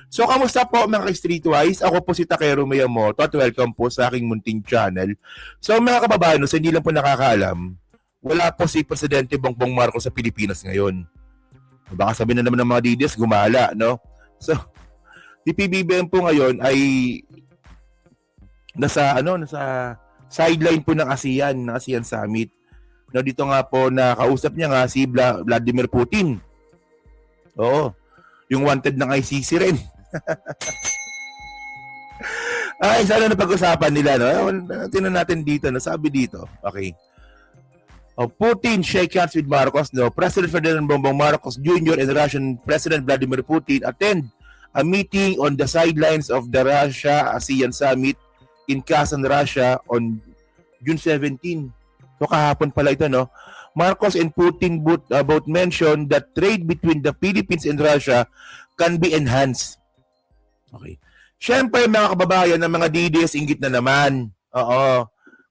So, kamusta po mga ka-Streetwise? Ako po si Takero Miyamoto at welcome po sa aking munting channel. So, mga kababanos, hindi lang po nakakaalam, wala po si Presidente Bongbong Marcos sa Pilipinas ngayon. Baka sabihin na naman ng mga DDS, gumala, no? So, si PBBM po ngayon ay nasa sideline po ng ASEAN Summit. No, dito nga po nakausap niya nga si Vladimir Putin. Oo. Yung wanted ng ICC rin. Ay, sana napag-usapan nila, no? Tingnan natin dito, nasabi dito. Okay. Putin shake hands with Marcos, no? President Ferdinand Bongbong Marcos Jr. and Russian President Vladimir Putin attend a meeting on the sidelines of the Russia-ASEAN Summit in Kazan, Russia on June 17. So kahapon pala ito, no? Marcos and Putin both mentioned that trade between the Philippines and Russia can be enhanced. Okay. Siyempre, mga kababayan ng mga DDS, inggit na naman. Oo.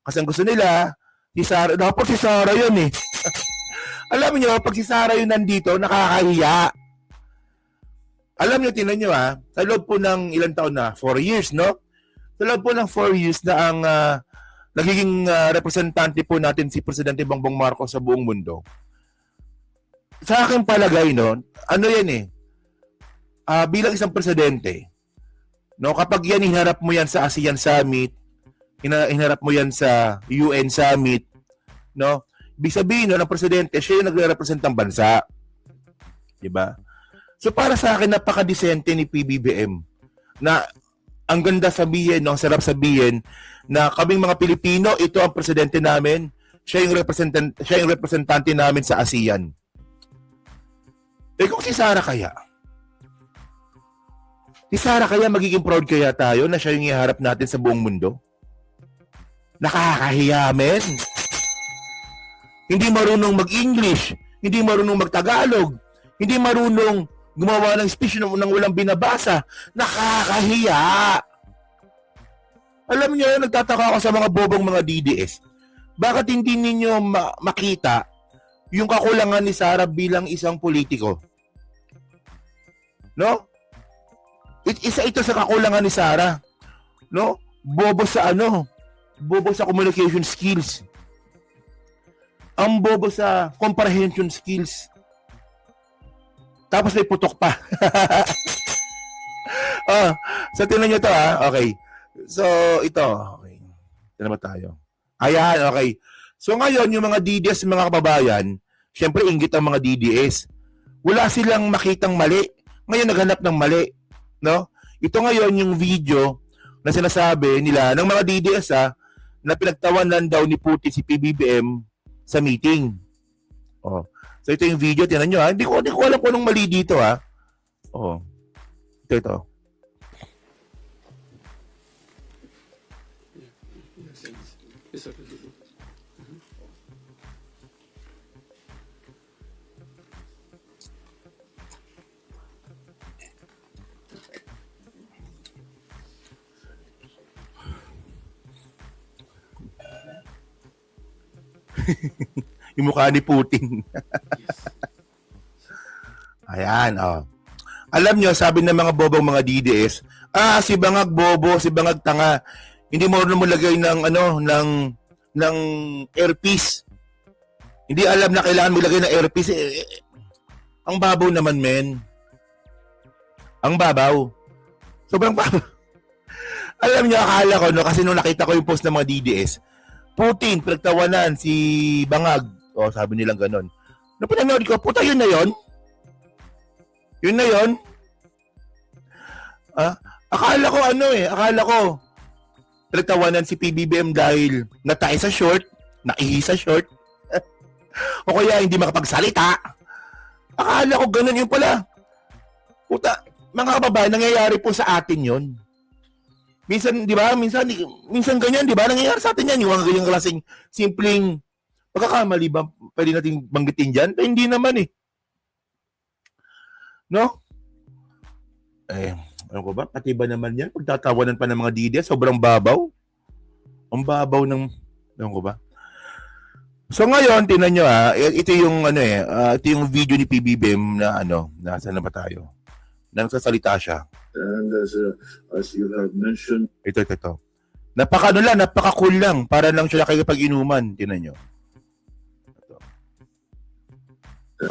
Kasi ang gusto nila, si Sara, dapat si Sara yun eh. Alam niyo, pag si Sara yun nandito, nakakahiya. Alam niyo, tinan niyo sa loob po ng ilang taon na, 4 years, no? Sa loob po ng 4 years na ang nagiging representante po natin si Presidente Bongbong Marcos sa buong mundo. Sa aking palagay, no, ano yan bilang isang presidente, no, kapag yan hinarap mo yan sa ASEAN Summit, hinarap mo yan sa UN Summit, no, ibig sabihin, no, ng presidente, siya yung nagre-represent ng bansa. Diba? So para sa akin, napaka-decente ni PBBM na ang ganda sabihin, no, ang sarap sabihin na kaming mga Pilipino, ito ang presidente namin, siya yung representante namin sa ASEAN. Eh kung si Sara kaya? Si Sara kaya magiging proud kaya tayo na siya yung iharap natin sa buong mundo? Nakakahiya, men. Hindi marunong mag-English, hindi marunong mag-Tagalog, hindi marunong gumawa ng speech nang walang binabasa. Nakakahiya. Alam niyo, nagtataka ako sa mga bobong mga DDS. Bakit hindi ninyo makita yung kakulangan ni Sara bilang isang politiko? No? Isa ito sa kakulangan ni Sara. No? Bobo sa communication skills. Ang bobo sa comprehension skills. Tapos may putok pa. So tingnan niyo to Okay. So, ito. Okay. Ito naman tayo. Ayan, okay. So, ngayon, yung mga DDS, mga kababayan, syempre, inggit ang mga DDS. Wala silang makitang mali. Ngayon, naghanap ng mali. No? Ito ngayon, yung video na sinasabi nila ng mga DDS, na pinagtawanan daw ni Putin si PBBM sa meeting. Oh. So, ito yung video. Tinan nyo, Hindi ko alam kung anong mali dito, Oh. Ito. Yung mukha ni Putin. Ayan, Alam nyo, sabi ng mga bobong mga DDS, si Bangag bobo, si Bangag tanga. Hindi mo rin lagay ng earpiece. Hindi alam na kailangan mo lagay ng earpiece. Ang babaw naman, men. Ang babaw. Sobrang babaw. Alam niyo, akala ko, no, kasi nung nakita ko yung post ng mga DDS, Putin, pinagtawanan si Bangag. Sabi nilang ganon. Nung pinanood ko, puta, yun na yun? Yun na yun? Akala ko, pinagtawanan si PBBM dahil natay sa short, naihi sa short, o kaya hindi makapagsalita. Akala ko ganon yun pala. Puta, mga kababayan, nangyayari po sa atin yun. Minsan, di ba? Minsan ganyan, di ba? Nangyayari sa atin yan. Yung mga ganyang klaseng simpleng pagkakamali ba pwede natin banggitin dyan? Pero hindi naman No? Ano ko ba? Pati ba naman yan? Pagtatawanan pa ng mga DDS, sobrang babaw. Ang babaw ng... Ano ko ba? So ngayon, tinan nyo ito yung ito yung video ni PBBM na nasa na ba tayo? na nagsasalita siya. And as you have mentioned, Ito. Napaka-cool lang. Para lang siya nakikipag-inuman. Tingnan nyo.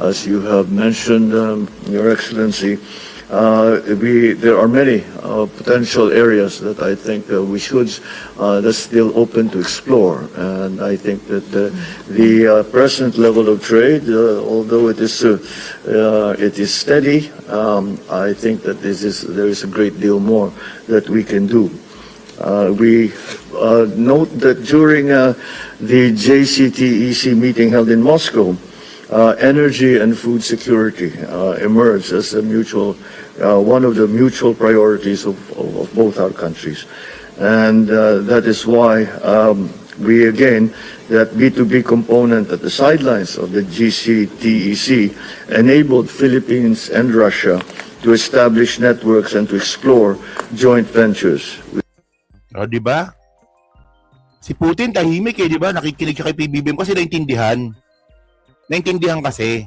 as you have mentioned, Your Excellency, there are many potential areas that I think we should that's still open to explore, and I think that the present level of trade, although it is steady, I think that there is a great deal more that we can do. We note that during the JCTEC meeting held in Moscow, energy and food security emerged as one of the mutual priorities of both our countries. And that is why that B2B component at the sidelines of the GCTEC enabled Philippines and Russia to establish networks and to explore joint ventures. O, di ba? Si Putin tahimik di ba? Nakikinig siya kay PBBM kasi naintindihan. Naintindihan kasi.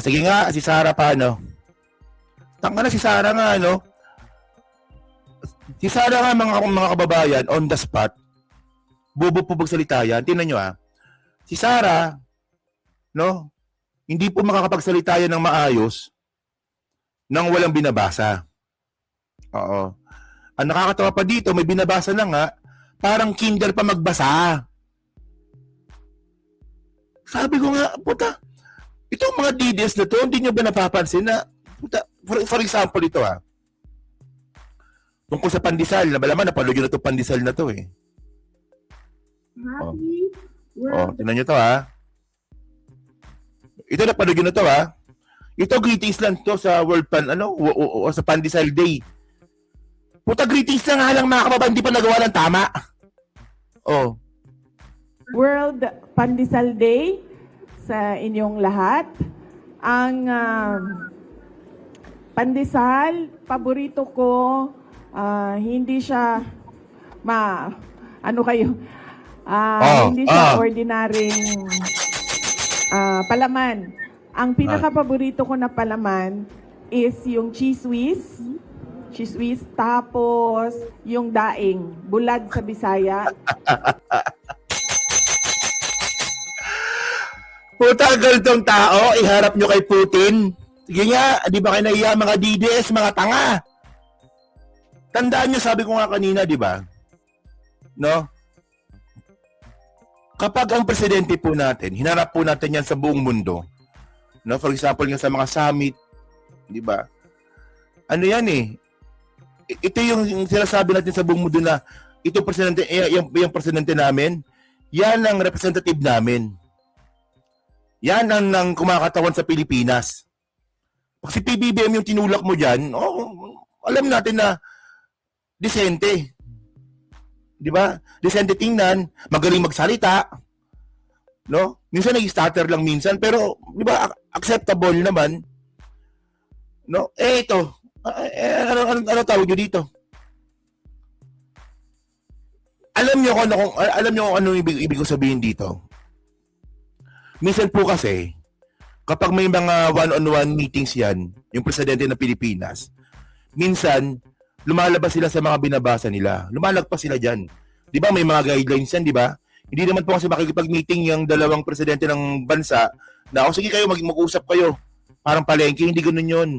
Sige nga, si Sara pa, Tanga na si Sara nga, Si Sara nga, mga kababayan, on the spot, bobo po magsalita yan. Tingnan nyo, Si Sara, hindi po makakapagsalita yan ng maayos nang walang binabasa. Oo. Ang nakakatawa pa dito, may binabasa na nga, parang Kindle pa magbasa. Sabi ko nga, puta, itong mga DDS na to, hindi nyo ba napapansin na, puta, for example ito tungkol sa pandesal, malaman napanood nyo na itong pandesal na to tingnan nyo to Ito napanood nyo na to Ito greetings lang to sa World Pan, sa Pandesal Day. Puta, greetings na nga lang mga kababayan, hindi pa nagawa ng tama. World Pandesal Day sa inyong lahat. Ang pandesal, paborito ko, hindi siya hindi siya ordinaryong palaman. Ang pinaka-paborito ko na palaman is yung cheese whiz, tapos yung daing, bulad sa Bisaya. Puta, ganitong tao, iharap nyo kay Putin. Sige nga, di ba kayo naiya mga DDS, mga tanga? Tandaan nyo, sabi ko nga kanina, di ba? Kapag ang presidente po natin, hinarap po natin yan sa buong mundo. For example, nga sa mga summit, di ba? Ano yan ito yung sinasabi natin sa buong mundo na ito presidente, yung presidente namin, yan ang representative namin. Yan ang kumakatawan sa Pilipinas. Pag si PBBM yung tinulak mo dyan, alam natin na disente. Di ba? Disente tingnan, magaling magsalita. Minsan nag-stutter lang minsan, pero di ba acceptable naman. Ito. Ano tawag nyo dito? Alam nyo kung ano ibig ko sabihin dito. Minsan po kasi, kapag may mga one-on-one meetings yan, yung presidente ng Pilipinas, minsan, lumalabas sila sa mga binabasa nila. Lumalagpas sila dyan. Di ba may mga guidelines yan, di ba? Hindi naman po kasi makikipag-meeting yung dalawang presidente ng bansa na, sige kayo, mag-usap kayo. Parang palengke, hindi ganun yun.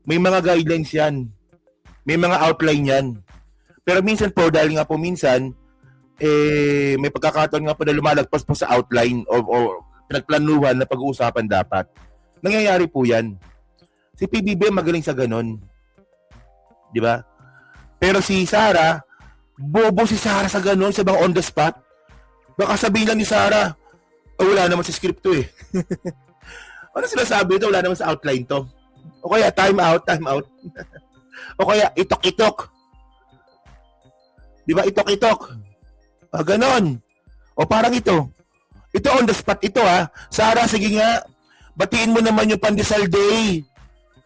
May mga guidelines yan. May mga outline yan. Pero minsan po, dahil nga po minsan, may pagkakataon nga po na lumalagpas po sa outline o pinagplanuhan na pag-uusapan dapat. Nangyayari po yan. Si PBB magaling sa ganon. Di ba? Pero si Sara, bobo si Sara sa ganon, sa bang on the spot. Baka sabihin lang ni Sara, wala naman sa script to Ano sinasabi ito? Wala naman sa outline to. O kaya time out. O kaya itok-itok. Di ba? Itok-itok. Ganon. O parang ito. Ito on the spot ito Sara, sige nga. Batiin mo naman yung Pandesal Day.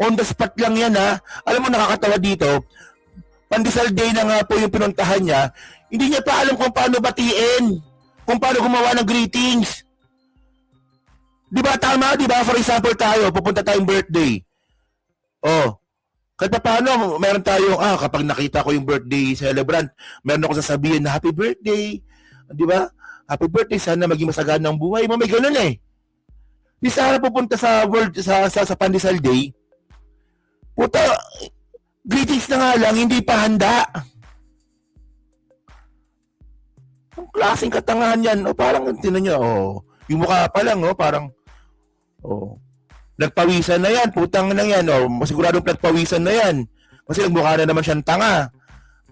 On the spot lang yan Alam mo nakakatawa dito. Pandesal Day na nga po yung pinuntahan niya. Hindi niya pa alam kung paano batiin. Kung paano gumawa ng greetings. Di ba tama? Di ba? For example tayo, pupunta tayong birthday. Kahit pa paano, meron tayong, kapag nakita ko yung birthday celebrant, meron ako sasabihin na happy birthday. Di ba? Happy birthday, sana maging masagana ang buhay mo. May ganun eh. Di sana pupunta sa sa Pandesal Day. Puta, greetings na nga lang, hindi pa handa. Ang klaseng katangahan yan. O parang, tinan nyo, yung mukha pa lang, parang, nagpawisan na yan, putang na yan, masiguradong nagpawisan na yan. Kasi nagmukha na naman siyang tanga.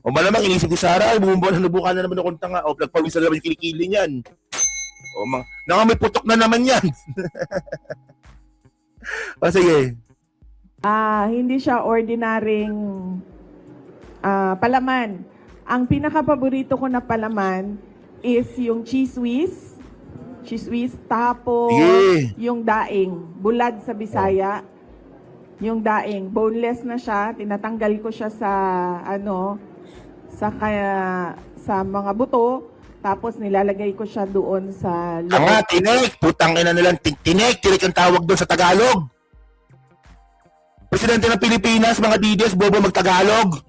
O malamang inisip ni Sarah, ay bumumbuan na nabuka na naman akong tanga. O nagpawisan na naman yung kilikili niyan. O may putok na naman yan. O sige. Hindi siya ordinaryong palaman. Ang pinaka-paborito ko na palaman is yung cheese whiz. Cheese whiz, tapos Sige. yung daing, bulad sa Bisaya. Yung daing, boneless na siya, tinatanggal ko siya sa sa mga buto, tapos nilalagay ko siya doon sa Tanga, tinik. Putang ina nilang tinik. Tinik ang tawag doon sa Tagalog. Presidente ng Pilipinas, mga DDS, bobo mag-Tagalog.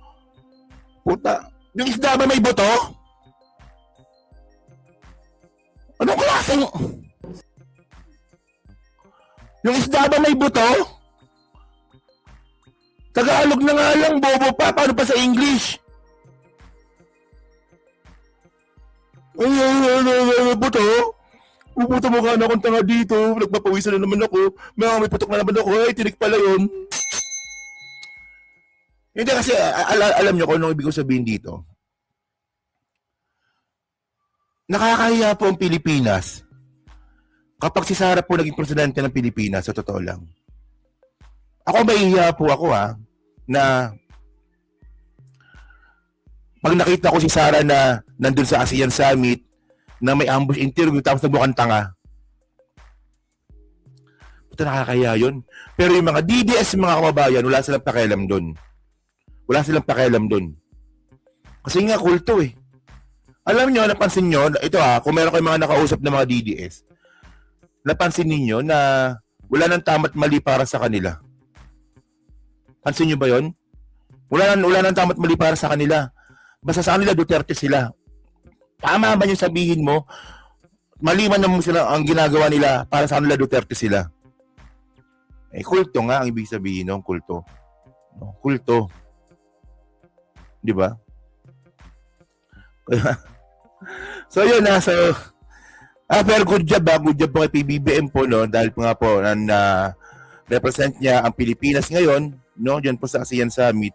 Puta. Yung isda ba may buto? Anong klaseng? Yung isda ba may buto? Tagalog na nga lang, bobo pa. Paano pa sa English? Ay, buto? Puputa mo ka na akong tanga dito. Nagpapawisan na naman ako. May putok na naman ako. Ay, tinik pala yun. Hindi kasi, alam nyo kung anong ibig ko sabihin dito. Nakakahiya po ang Pilipinas kapag si Sara po naging presidente ng Pilipinas, sa totoo lang. Ako, mahihiya po ako na pag nakita ko si Sara na nandun sa ASEAN Summit na may ambush interview tapos nagmukhang tanga. Ito nakakahiya yun. Pero yung mga DDS, mga kababayan, wala silang pakialam dun. Wala silang pakialam dun. Kasi nga, kulto eh. Alam nyo, napansin nyo, ito kung meron kayong mga nakausap na mga DDS, napansin ninyo na wala nang tama't mali para sa kanila. Pansin nyo ba yon? Wala nang tama't mali para sa kanila. Basta sa kanila, Duterte sila. Tama ba yung sabihin mo, mali man naman sila ang ginagawa nila para sa kanila, Duterte sila. Kulto nga ang ibig sabihin ng kulto. Kulto. Di ba? So yun pero good job po kay PBBM po, no, dahil nga po na represent niya ang Pilipinas ngayon, no, diyan po sa ASEAN Summit.